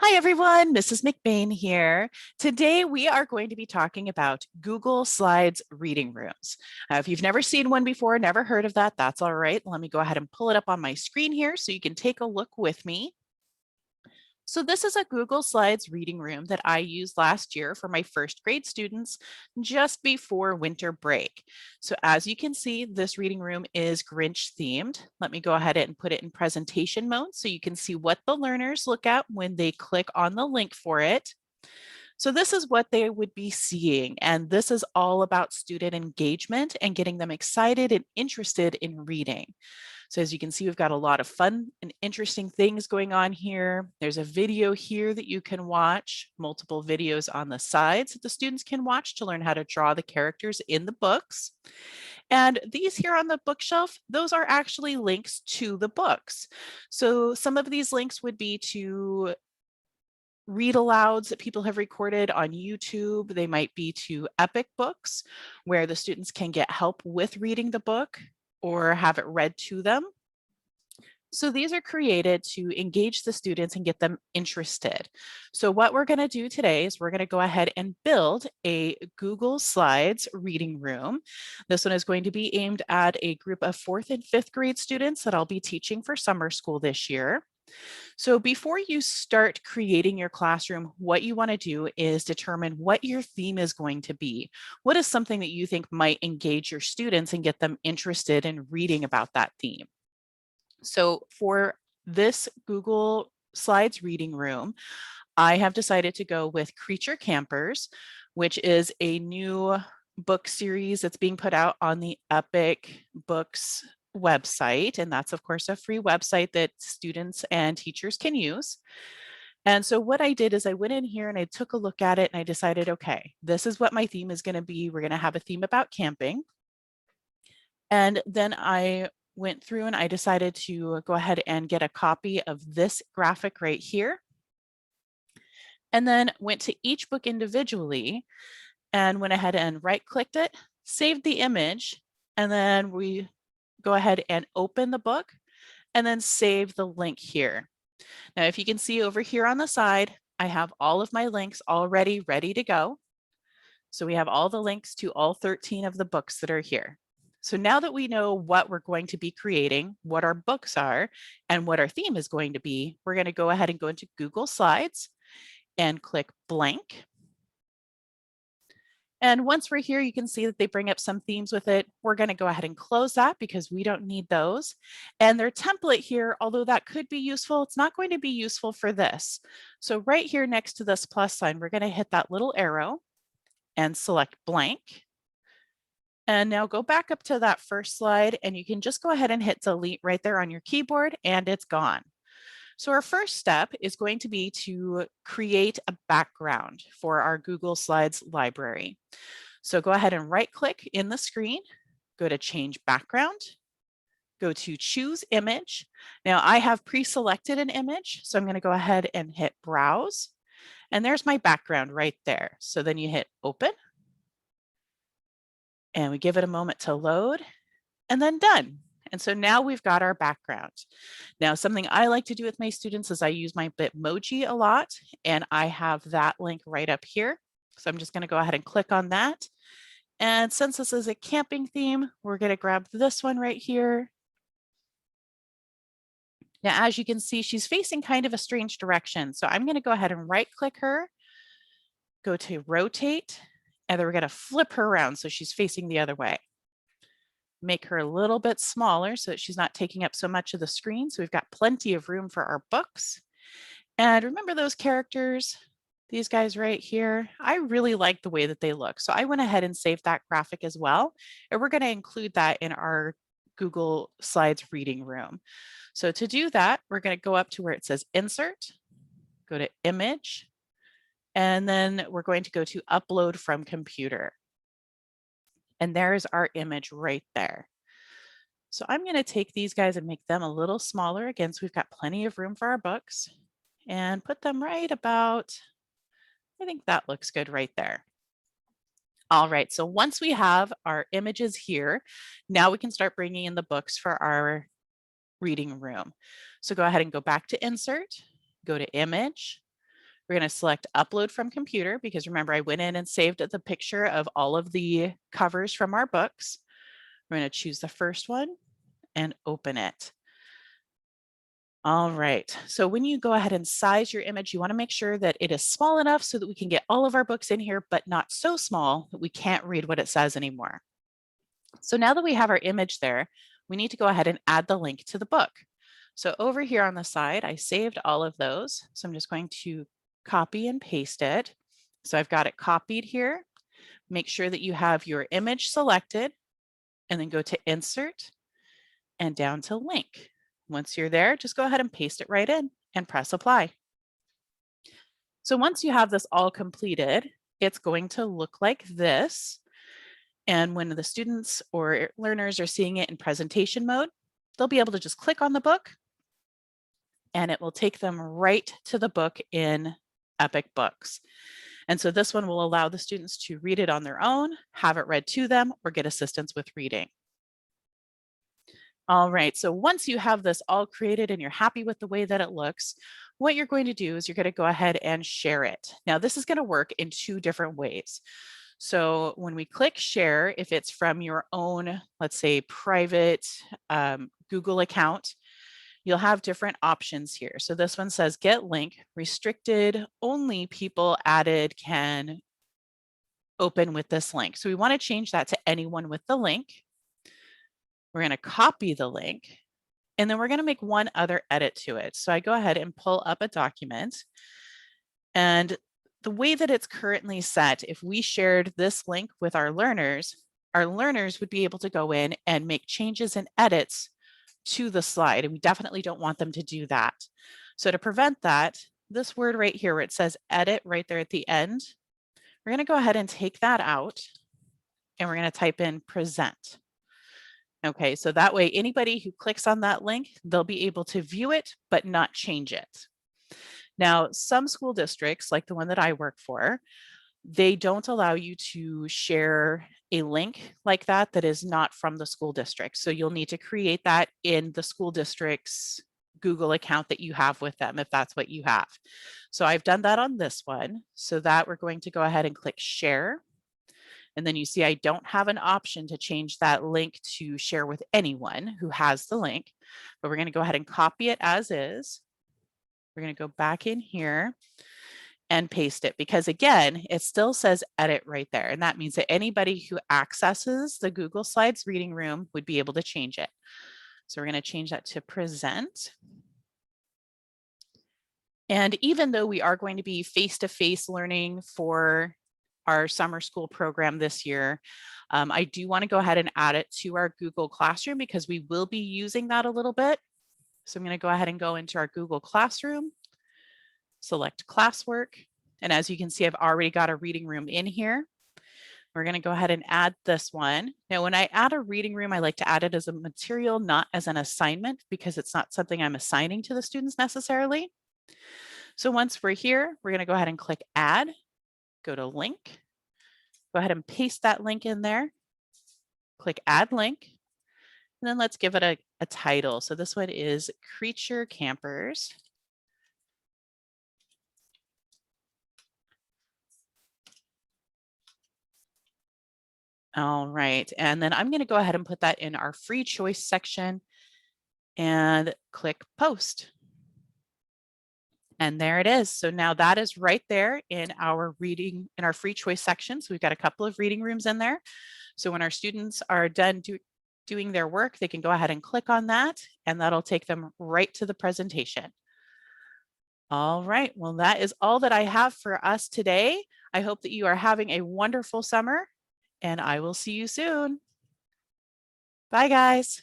Hi everyone, Mrs. McBain here. Today we are going to be talking about Google Slides reading rooms. If you've never seen one before, never heard of that, that's all right. Let me go ahead and pull it up on my screen here so you can take a look with me. So this is a Google Slides reading room that I used last year for my first grade students just before winter break. So as you can see, this reading room is Grinch themed. Let me go ahead and put it in presentation mode so you can see what the learners look at when they click on the link for it. So this is what they would be seeing, and this is all about student engagement and getting them excited and interested in reading. So as you can see, we've got a lot of fun and interesting things going on here. There's a video here that you can watch, multiple videos on the sides that the students can watch to learn how to draw the characters in the books. And these here on the bookshelf, those are actually links to the books. So some of these links would be to read alouds that people have recorded on YouTube. They might be to epic books where the students can get help with reading the book or have it read to them. So these are created to engage the students and get them interested. So what we're going to do today is we're going to go ahead and build a Google Slides reading room. This one is going to be aimed at a group of 4th and 5th grade students that I'll be teaching for summer school this year. So before you start creating your classroom, what you want to do is determine what your theme is going to be. What is something that you think might engage your students and get them interested in reading about that theme? So for this Google Slides reading room, I have decided to go with Creature Campers, which is a new book series that's being put out on the Epic Books website. And that's, of course, a free website that students and teachers can use. And so what I did is I went in here and I took a look at it and I decided, okay, this is what my theme is going to be. We're going to have a theme about camping. And then I went through and I decided to go ahead and get a copy of this graphic right here. And then went to each book individually and went ahead and right-clicked it, saved the image, and then we go ahead and open the book and then save the link here. Now, if you can see over here on the side, I have all of my links already ready to go. So we have all the links to all 13 of the books that are here. So now that we know what we're going to be creating, what our books are, and what our theme is going to be, we're going to go ahead and go into Google Slides and click blank. And once we're here, you can see that they bring up some themes with it. We're going to go ahead and close that because we don't need those. And their template here, although that could be useful, it's not going to be useful for this. So right here next to this plus sign, we're going to hit that little arrow and select blank. And now go back up to that first slide and you can just go ahead and hit delete right there on your keyboard and it's gone. So our first step is going to be to create a background for our Google Slides library. So go ahead and right click in the screen, go to change background, go to choose image. Now I have pre-selected an image, so I'm going to go ahead and hit browse. And there's my background right there. So then you hit open and we give it a moment to load and then done. And so now we've got our background. Now, something I like to do with my students is I use my Bitmoji a lot, and I have that link right up here. So I'm just going to go ahead and click on that. And since this is a camping theme, we're going to grab this one right here. Now, as you can see, she's facing kind of a strange direction. So I'm going to go ahead and right click her, go to rotate, and then we're going to flip her around so she's facing the other way. Make her a little bit smaller so that she's not taking up so much of the screen. So we've got plenty of room for our books. And remember those characters, these guys right here? I really like the way that they look. So I went ahead and saved that graphic as well. And we're going to include that in our Google Slides reading room. So to do that, we're going to go up to where it says insert, go to image, and then we're going to go to upload from computer. And there's our image right there. So I'm going to take these guys and make them a little smaller. Again, so we've got plenty of room for our books and put them right about, I think that looks good right there. All right, so once we have our images here, now we can start bringing in the books for our reading room. So go ahead and go back to insert, go to image, We're going to select upload from computer because remember I went in and saved the picture of all of the covers from our books. We're going to choose the first one and open it. All right, so when you go ahead and size your image, you want to make sure that it is small enough so that we can get all of our books in here, but not so small that we can't read what it says anymore. So now that we have our image there, we need to go ahead and add the link to the book. So over here on the side, I saved all of those. So I'm just going to copy and paste it. So I've got it copied here. Make sure that you have your image selected and then go to Insert and down to Link. Once you're there, just go ahead and paste it right in and press Apply. So once you have this all completed, it's going to look like this. And when the students or learners are seeing it in presentation mode, they'll be able to just click on the book and it will take them right to the book in Epic Books. And so this one will allow the students to read it on their own, have it read to them, or get assistance with reading. All right, so once you have this all created and you're happy with the way that it looks, what you're going to do is you're going to go ahead and share it. Now, this is going to work in two different ways. So when we click share, if it's from your own, let's say, private Google account, you'll have different options here. So this one says get link, restricted, only people added can open with this link. So we want to change that to anyone with the link. We're going to copy the link, and then we're going to make one other edit to it. So I go ahead and pull up a document, and the way that it's currently set, if we shared this link with our learners would be able to go in and make changes and edits to the slide, and we definitely don't want them to do that. So to prevent that, this word right here where it says edit right there at the end, we're going to go ahead and take that out, and we're going to type in present. Okay, so that way anybody who clicks on that link, they'll be able to view it, but not change it. Now, some school districts, like the one that I work for, they don't allow you to share a link like that that is not from the school district. So you'll need to create that in the school district's Google account that you have with them, if that's what you have. So I've done that on this one. So that we're going to go ahead and click share. And then you see I don't have an option to change that link to share with anyone who has the link, but we're going to go ahead and copy it as is. We're going to go back in here and paste it because again, it still says edit right there. And that means that anybody who accesses the Google Slides reading room would be able to change it. So we're going to change that to present. And even though we are going to be face-to-face learning for our summer school program this year, I do want to go ahead and add it to our Google Classroom because we will be using that a little bit. So I'm going to go ahead and go into our Google Classroom, select classwork. And as you can see, I've already got a reading room in here. We're going to go ahead and add this one. Now, when I add a reading room, I like to add it as a material, not as an assignment, because it's not something I'm assigning to the students necessarily. So once we're here, we're going to go ahead and click add, go to link, go ahead and paste that link in there, click add link, and then let's give it a title. So this one is Creature Campers. All right, and then I'm going to go ahead and put that in our free choice section and click post. And there it is. So now that is right there in our reading, in our free choice section. So we've got a couple of reading rooms in there. So when our students are done doing their work, they can go ahead and click on that, and that'll take them right to the presentation. All right, well, that is all that I have for us today. I hope that you are having a wonderful summer, and I will see you soon. Bye, guys.